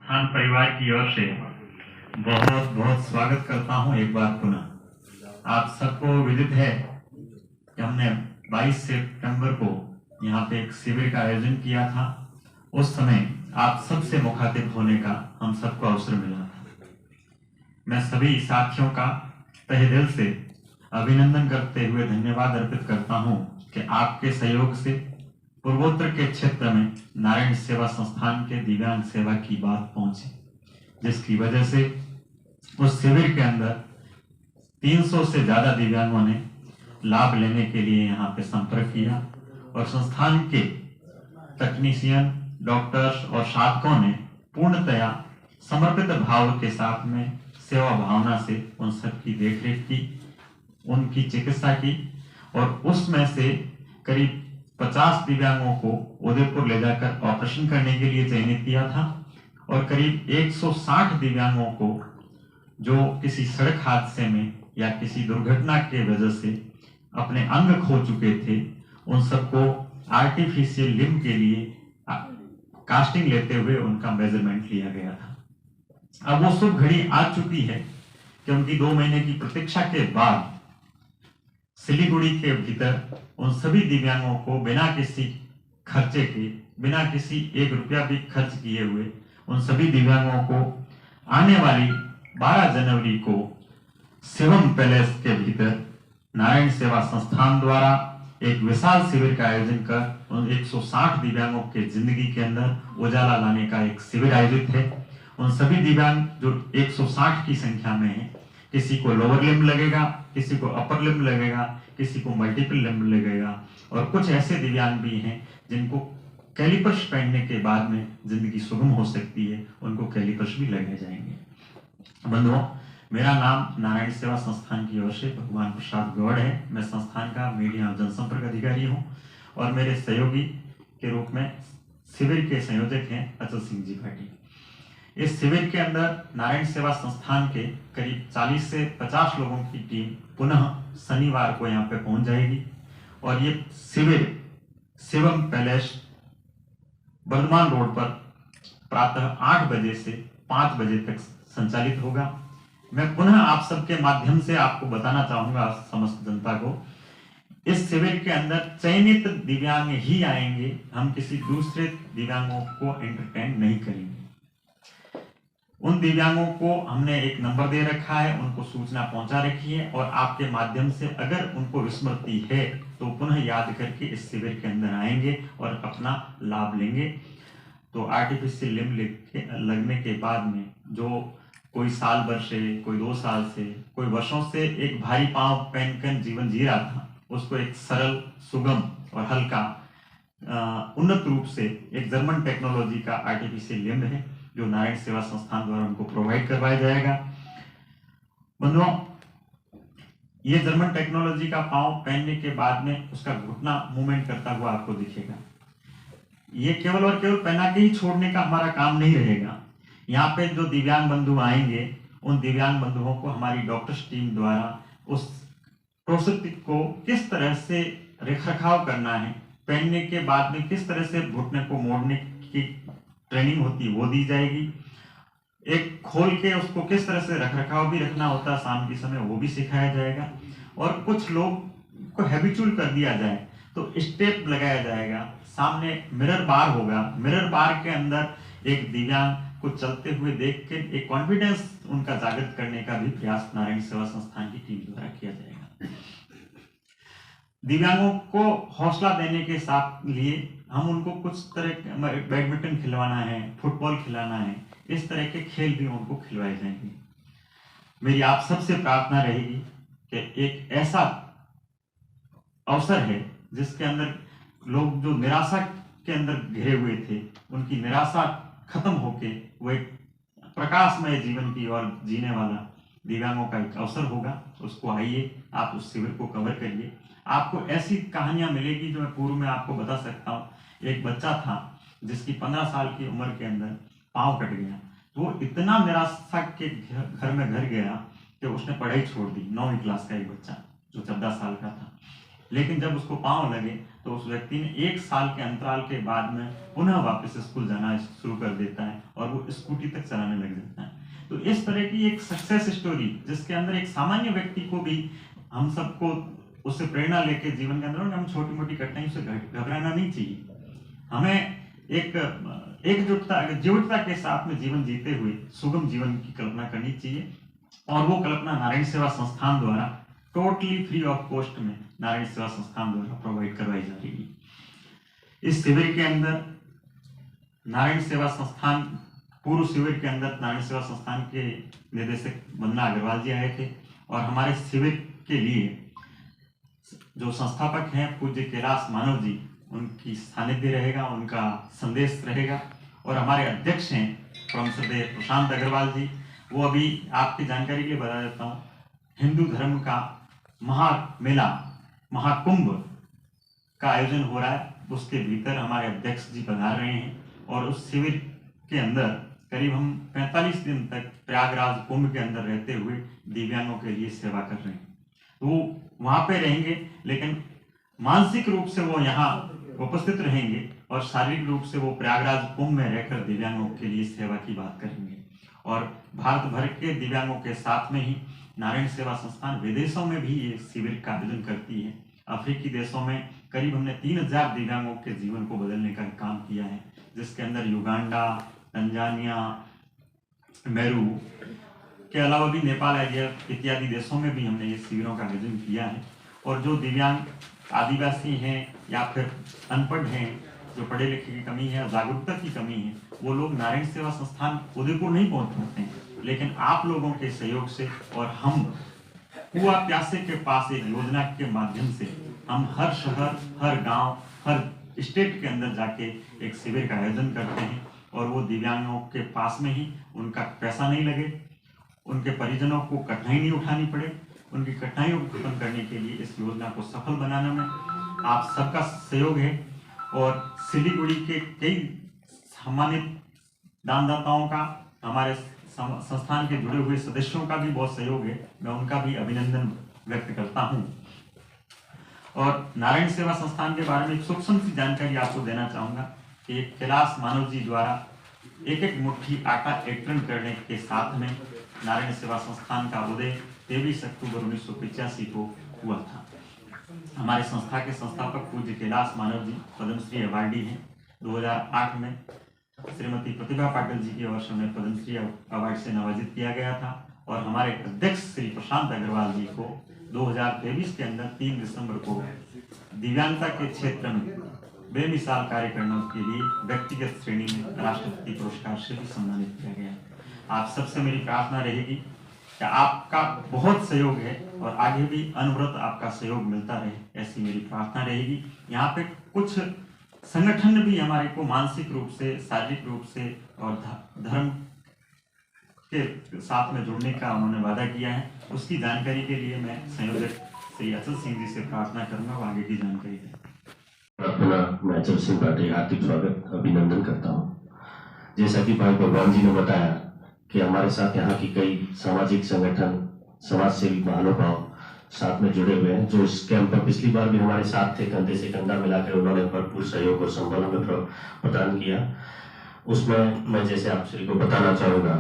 खान परिवार की ओर से बहुत बहुत स्वागत करता हूं एक बार पुनः। आप सबको विदित है कि हमने 22 सितंबर को यहाँ पे एक शिविर का आयोजन किया था। उस समय आप सबसे मुखातिब होने का हम सबको अवसर मिला था। मैं सभी साथियों का तहे दिल से अभिनंदन करते हुए धन्यवाद अर्पित करता हूं कि आपके सहयोग से पूर्वोत्तर के क्षेत्र में नारायण सेवा संस्थान के दिव्यांग सेवा की बात पहुंची, जिसकी वजह से उस शिविर के अंदर 300 से ज्यादा दिव्यांगों ने लाभ लेने के लिए यहाँ पे संपर्क किया और संस्थान के तकनीशियन, डॉक्टर्स और साधकों ने पूर्णतया समर्पित भाव के साथ में सेवा भावना से उन सबकी देखरेख की, उनकी चिकित्सा की और उसमें से करीब 50 दिव्यांगों को उदयपुर ले जाकर ऑपरेशन करने के लिए चयनित किया था और करीब 160 दिव्यांगों को जो किसी सड़क हादसे में या किसी दुर्घटना के वजह से अपने अंग खो चुके थे, उन सबको आर्टिफिशियल लिम्ब के लिए कास्टिंग लेते हुए उनका मेजरमेंट लिया गया था। अब वो शुभ घड़ी आ चुकी है कि उनकी 2 महीने की प्रतीक्षा के बाद सिलीगुड़ी के भीतर उन सभी दिव्यांगों को बिना किसी खर्चे के, बिना किसी 1 रुपया भी खर्च किए हुए उन सभी दिव्यांगों को आने वाली 12 जनवरी को शिवम पैलेस के भीतर नारायण सेवा संस्थान द्वारा एक विशाल शिविर का आयोजन कर उन 160 दिव्यांगों के जिंदगी के अंदर उजाला लाने का एक शिविर आयोजित है। उन सभी दिव्यांग जो 160 की संख्या में है, किसी को लोअर लिम्ब लगेगा, किसी को अपर लिम्ब लगेगा, किसी को मल्टीपल लिम्ब लगेगा और कुछ ऐसे दिव्यांग भी हैं जिनको कैलिपर्स पहनने के बाद में जिंदगी सुगम हो सकती है, उनको कैलिपर्स भी लगे जाएंगे। बंधुओं, मेरा नाम नारायण सेवा संस्थान की ओर से भगवान प्रसाद गौड़ है। मैं संस्थान का मीडिया और जनसंपर्क अधिकारी हूँ और मेरे सहयोगी के रूप में शिविर के संयोजक हैं अचल सिंह जी भाटी। इस शिविर के अंदर नारायण सेवा संस्थान के करीब 40 से 50 लोगों की टीम पुनः शनिवार को यहाँ पे पहुंच जाएगी और ये शिविर शिवम पैलेस वर्धमान रोड पर प्रातः 8 बजे से 5 बजे तक संचालित होगा। मैं पुनः आप सबके माध्यम से आपको बताना चाहूंगा, समस्त जनता को, इस शिविर के अंदर चयनित दिव्यांग ही आएंगे। हम किसी दूसरे दिव्यांगों को एंटरटेन नहीं करेंगे। उन दिव्यांगों को हमने एक नंबर दे रखा है, उनको सूचना पहुंचा रखी है और आपके माध्यम से अगर उनको विस्मृति है तो पुनः याद करके इस शिविर के अंदर आएंगे और अपना लाभ लेंगे। तो आर्टिफिशियल लिम्ब लगने के बाद में जो कोई साल भर से, कोई 2 साल से, कोई वर्षों से एक भारी पांव पहनकर जीवन जी रहा था, उसको एक सरल, सुगम और हल्का उन्नत रूप से एक जर्मन टेक्नोलॉजी का आर्टिफिशियल लिम्ब है जो नारायण सेवा संस्थान द्वारा उनको प्रोवाइड करवाया जाएगा। बंधुओं, ये जर्मन टेक्नोलॉजी का पांव पहनने के बाद में उसका घुटना मूवमेंट करता हुआ आपको दिखेगा। ये केवल और केवल पहना के ही छोड़ने का हमारा काम नहीं रहेगा। यहाँ पे जो दिव्यांग बंधु आएंगे, उन दिव्यांग बंधुओं को हमारी डॉक्टर्स टीम द्वारा उस प्रोस्थेटिक को किस तरह से रखरखाव करना है, पहनने के बाद में किस तरह से घुटने को मोड़ने की ट्रेनिंग होती है वो दी जाएगी। एक खोल के उसको किस तरह से रखरखाव भी रखना होता है शाम के समय, वो भी सिखाया जाएगा। और कुछ लोग को हैबिचुअल कर दिया जाए तो स्टेप लगाया जाएगा। सामने मिरर बार होगा, मिरर बार के अंदर एक दिव्यांग को चलते हुए देख के एक कॉन्फिडेंस उनका जागृत करने का भी प्रयास नारायण सेवा संस्थान की टीम द्वारा किया जाएगा। दिव्यांगों को हौसला देने के साथ लिए हम उनको कुछ तरह बैडमिंटन खिलवाना है, फुटबॉल खिलाना है, इस तरह के खेल भी उनको खिलवाए जाएंगे। मेरी आप सबसे प्रार्थना रहेगी कि एक ऐसा अवसर है जिसके अंदर लोग जो निराशा के अंदर घिरे हुए थे, उनकी निराशा खत्म होके वो एक प्रकाशमय जीवन की ओर जीने वाला दिव्यांगों का एक अवसर होगा। उसको आइए, आप उस शिविर को कवर करिए। आपको ऐसी कहानियां मिलेगी जो मैं पूर्व में आपको बता सकता हूँ। एक बच्चा था जिसकी 15 साल की उम्र के अंदर पांव कट गया, तो वो इतना निराशा के घर में घर गया कि उसने पढ़ाई छोड़ दी। 9वीं क्लास का एक बच्चा जो 14 साल का था, लेकिन जब उसको पाँव लगे तो उस व्यक्ति ने 1 साल के अंतराल के बाद में पुनः वापस स्कूल जाना शुरू कर देता है और वो स्कूटी तक चलाने लग जाता है। तो इस तरह की एक सक्सेस स्टोरी जिसके अंदर एक सामान्य व्यक्ति को भी हम सबको उससे प्रेरणा लेके जीवन के अंदर हम छोटी मोटी कठिनाइयों से घबराना नहीं चाहिए। हमें एकजुटता के साथ में जीवन जीते हुए सुगम जीवन की कल्पना करनी चाहिए और वो कल्पना नारायण सेवा संस्थान द्वारा टोटली फ्री ऑफ कॉस्ट में नारायण सेवा संस्थान द्वारा प्रोवाइड करवाई जा रही है। इस शिविर के अंदर नारायण सेवा संस्थान पूर्व शिविर के अंदर नारायण सेवा संस्थान के निदेशक वंदना अग्रवाल जी आए थे और हमारे शिविर के लिए जो संस्थापक हैं पूज्य कैलाश मानव जी, उनकी सानिध्य रहेगा, उनका संदेश रहेगा। और हमारे अध्यक्ष हैं प्रोफेसर प्रशांत अग्रवाल जी, वो अभी आपकी जानकारी के लिए बता देता हूँ, हिंदू धर्म का महामेला महाकुंभ का आयोजन हो रहा है, उसके भीतर हमारे अध्यक्ष जी पधार रहे हैं और उस शिविर के अंदर करीब हम 45 दिन तक प्रयागराज कुंभ के अंदर रहते हुए दिव्यांगों के लिए सेवा कर रहे हैं। तो वहां पे रहेंगे लेकिन मानसिक रूप से वो यहाँ उपस्थित रहेंगे और शारीरिक रूप से वो प्रयागराज कुंभ में रहकर दिव्यांगों के लिए सेवा की बात करेंगे। और भारत भर के दिव्यांगों के साथ में ही नारायण सेवा संस्थान विदेशों में भी ये शिविर का आयोजन करती है। अफ्रीकी देशों में करीब हमने 3000 दिव्यांगों के जीवन को बदलने का काम किया है, जिसके अंदर युगांडा, तंजानिया, मेरू के अलावा भी नेपाल इत्यादि देशों में भी हमने ये शिविरों का आयोजन किया है। और जो दिव्यांग आदिवासी हैं या फिर अनपढ़ हैं, जो पढ़े लिखे की कमी है, जागरूकता की कमी है, वो लोग नारायण सेवा संस्थान उदयपुर नहीं पहुंच पाते हैं, लेकिन आप लोगों के सहयोग से और हम कुआ प्यासे के पास एक योजना के माध्यम से हम हर शहर, हर गांव, हर स्टेट के अंदर जाके एक शिविर का आयोजन करते हैं और वो दिव्यांगों के पास में ही उनका पैसा नहीं लगे, उनके परिजनों को कठिनाई नहीं उठानी पड़े, उनकी कठिनाइयों को खत्म करने के लिए इस योजना को सफल बनाने में आप सबका सहयोग है। और सिलीगुड़ी के कई सम्मानित दानदाताओं का, हमारे संस्थान के जुड़े हुए सदस्यों का भी बहुत सहयोग है, मैं उनका भी अभिनंदन व्यक्त करता हूं। और नारायण सेवा संस्थान के बारे में एक सूक्ष्म सी जानकारी आपको देना चाहूंगा कि कैलाश मानव जी द्वारा एक मुट्ठी आटा एकत्रण करने के साथ में नारायण सेवा संस्थान का उदय 23 अक्टूबर 1985 को हुआ था। हमारे संस्था के संस्थापक पूज्य कैलाश मानव जी पद्मश्री अवार्डी हैं। 2008 में श्रीमती प्रतिभा पाटिल जी के वर्ष में पद्मश्री अवार्ड से नवाजित किया गया था और हमारे अध्यक्ष श्री प्रशांत अग्रवाल जी को 2023 के अंदर 3 दिसंबर को दिव्यांगता के क्षेत्र में बेमिसाल कार्य करने के लिए व्यक्तिगत श्रेणी में राष्ट्रपति पुरस्कार से भी सम्मानित किया गया। आप सबसे मेरी प्रार्थना रहेगी कि आपका बहुत सहयोग है और आगे भी अनवरत आपका सहयोग मिलता रहे, ऐसी मेरी प्रार्थना रहेगी। यहाँ पे कुछ संगठन भी हमारे को मानसिक रूप से, शारीरिक रूप से और धर्म के साथ में जुड़ने का उन्होंने वादा किया है। उसकी जानकारी के लिए मैं संयोजक श्री अचल सिंह जी से प्रार्थना करूंगा, वो आगे की जानकारी दें। मैं अचल सिंह पाटिल हार्दिक स्वागत अभिनंदन करता हूँ। जैसा कि भाई भगवान जी ने बताया कि हमारे साथ यहाँ की कई सामाजिक संगठन, समाज सेवी महानुभाव साथ में जुड़े हुए हैं, जो इस कैंप पर पिछली बार भी हमारे साथ थे, कंधे से कंधा मिलाकर उन्होंने भरपूर सहयोग और संबल हमें प्रदान किया। उसमें मैं जैसे आप श्री को बताना चाहूँगा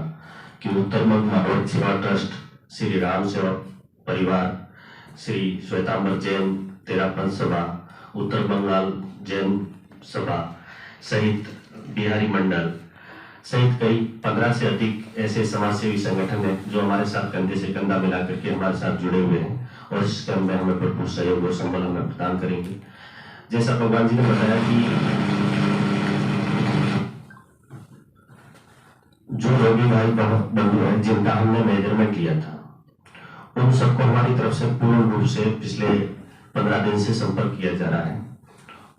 कि उत्तर बंग भागवत सेवा ट्रस्ट, श्री राम सेवा परिवार, श्री श्वेतांबर जैन तेरापन सभा, उत्तर बंगाल जैन सभा सहित बिहारी मंडल सहित कई 15 से अधिक ऐसे समाजसेवी संगठन हैं जो हमारे साथ कंधे से कंधा मिला करके हमारे साथ जुड़े हुए हैं और इस कैंप में हमें भरपूर सहयोग और संबल हमें प्रदान करेंगे। जैसा भगवान जी ने बताया कि जो रोगी भाई बंधु हैं जिनका हमने मेजरमेंट लिया था, उन सबको हमारी तरफ से पूर्ण रूप से पिछले 15 दिन से संपर्क किया जा रहा है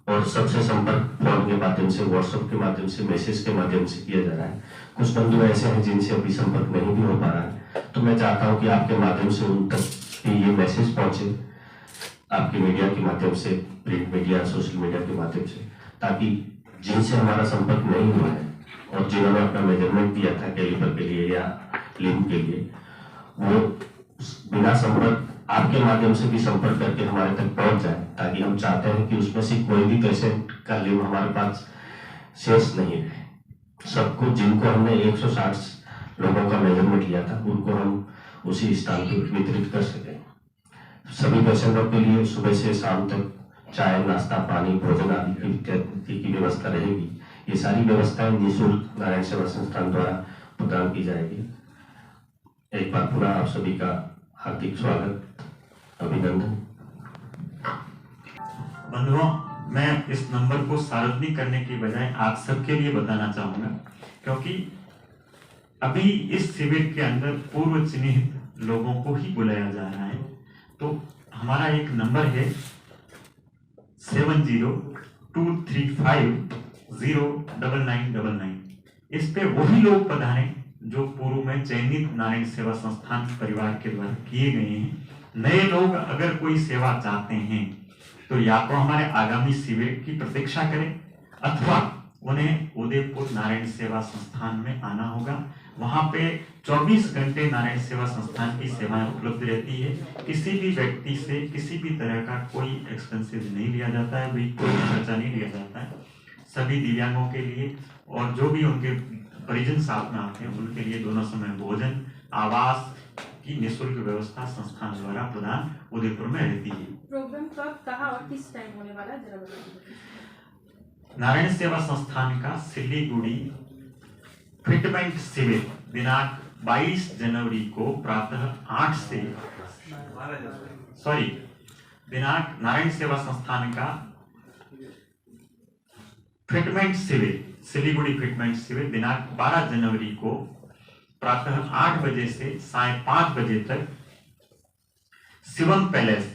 और सबसे संपर्क फोन के माध्यम से, व्हाट्सएप के माध्यम से, मैसेज के माध्यम से किया जा रहा है। कुछ बंधु ऐसे हैं जिनसे अभी संपर्क नहीं भी हो पा रहा है, तो मैं चाहता हूं कि आपके माध्यम से उन तक ये मैसेज पहुंचे, आपके मीडिया के माध्यम से, प्रिंट मीडिया, सोशल मीडिया के माध्यम से, ताकि जिनसे हमारा संपर्क नहीं हुआ है और जिन्होंने अपना मेजरमेंट दिया था कैलिपर के लिए या लिम्ब के लिए, वो बिना संपर्क आपके माध्यम से भी संपर्क करके हमारे तक पहुंच जाए, ताकि हम चाहते हैं कि उसमें से कोई भी पेशेंट का लिंब हमारे पास शेष नहीं रहे। सबको, जिनको हमने 160 लोगों का मेजरमेंट लिया था, उनको हम उसी स्थान पर वितरित कर सके। सभी पेशेंटों के लिए सुबह से शाम तक चाय, नाश्ता, पानी, भोजन आदि की व्यवस्था रहेगी। ये सारी व्यवस्थाएं निःशुल्क नारायण सेवा संस्थान द्वारा प्रदान की जाएगी। एक बार पुनः आप सभी का हार्दिक स्वागत, अभिनंदन। बंधुओं, मैं इस नंबर को सार्वजनिक करने की बजाय आप सबके लिए बताना चाहूंगा, क्योंकि अभी इस शिविर के अंदर पूर्व चिन्हित लोगों को ही बुलाया जा रहा है। तो हमारा एक नंबर है 7023509999। इस पे वही लोग पधारें जो पूर्व में चयनित नारायण सेवा संस्थान परिवार के द्वारा किए गए हैं। नए लोग अगर कोई सेवा चाहते हैं तो या तो हमारे आगामी शिविर की प्रतीक्षा करें, अथवा उन्हें उदयपुर नारायण सेवा संस्थान में आना होगा। वहां पे 24 घंटे नारायण सेवा संस्थान की सेवाएं उपलब्ध रहती है। किसी भी व्यक्ति से किसी भी तरह का कोई एक्सपेंसेस नहीं लिया जाता है, भी कोई खर्चा नहीं लिया जाता है। सभी दिव्यांगों के लिए और जो भी उनके परिजन साथ में आते हैं उनके लिए दोनों समय भोजन, आवास की निःशुल्क व्यवस्था संस्थान द्वारा प्रदान उदयपुर में रहती है। प्रोग्राम कब, कहाँ और किस टाइम होने वाला है, जरा बताइए। नारायण सेवा संस्थान का सिलीगुड़ी फिटमेंट शिविर दिनांक 22 जनवरी को प्रातः 8 से दिनांक नारायण सेवा संस्थान का फिटमेंट शिविर, सिलीगुड़ी फिटमेंट शिविर दिनांक 12 जनवरी को प्रातः 8 बजे से साय 5 बजे तक शिवम पैलेस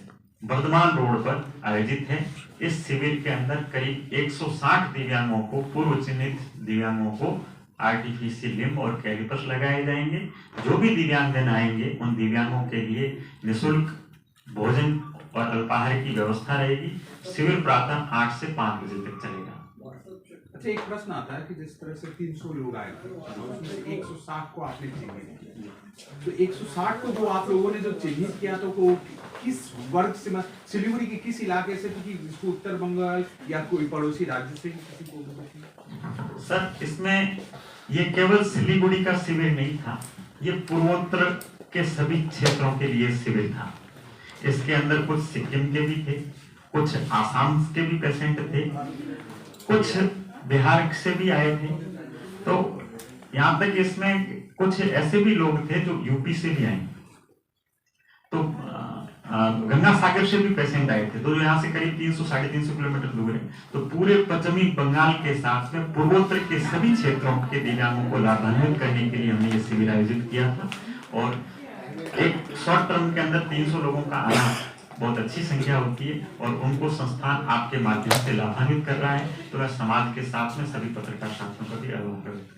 वर्धमान रोड पर आयोजित है। इस शिविर के अंदर करीब 160 दिव्यांगों को, पूर्व चिन्हित दिव्यांगों को आर्टिफिशियल लिम्ब और कैलिपर्स लगाए जाएंगे। जो भी दिव्यांगजन आएंगे उन दिव्यांगों के लिए निःशुल्क भोजन और अल्पाहार की व्यवस्था रहेगी। शिविर प्रातः 8 से 5 बजे तक चलेगा। अच्छा, एक प्रश्न आता है कि जिस तरह से 300 लोग आए थे उसमें 160 को आपने चिन्हित किया, तो 160 को जो आप लोगों ने जो चिन्हित किया तो वो किस वर्ग से, सिलीगुड़ी के किस इलाके से, क्योंकि इसको उत्तर बंगाल या कोई पड़ोसी राज्य से किसी को? सर, इसमें ये केवल सिलीगुड़ी का शिविर नहीं था, ये पूर्वोत्तर के सभी क्षेत्रों के लिए शिविर था। इसके अंदर कुछ सिक्किम के भी थे, कुछ आसाम के भी पेशेंट थे, कुछ बिहार से भी आए थे। तो यहाँ तक इसमें कुछ ऐसे भी लोग थे जो यूपी से भी आए। तो गंगा सागर से भी पेशेंट आए थे, तो यहाँ से करीब 300-350 किलोमीटर दूर है। तो पूरे पश्चिमी बंगाल के साथ में पूर्वोत्तर के सभी क्षेत्रों के दिव्यांगों को लाभान्वित करने के लिए हमने ये शिविर आयोजित किया था। और एक शॉर्ट टर्म के अंदर 300 लोगों का आना बहुत अच्छी संख्या होती है और उनको संस्थान आपके माध्यम से लाभान्वित कर रहा है। तो मैं समाज के साथ में सभी पत्रकार साथियों का भी अवगत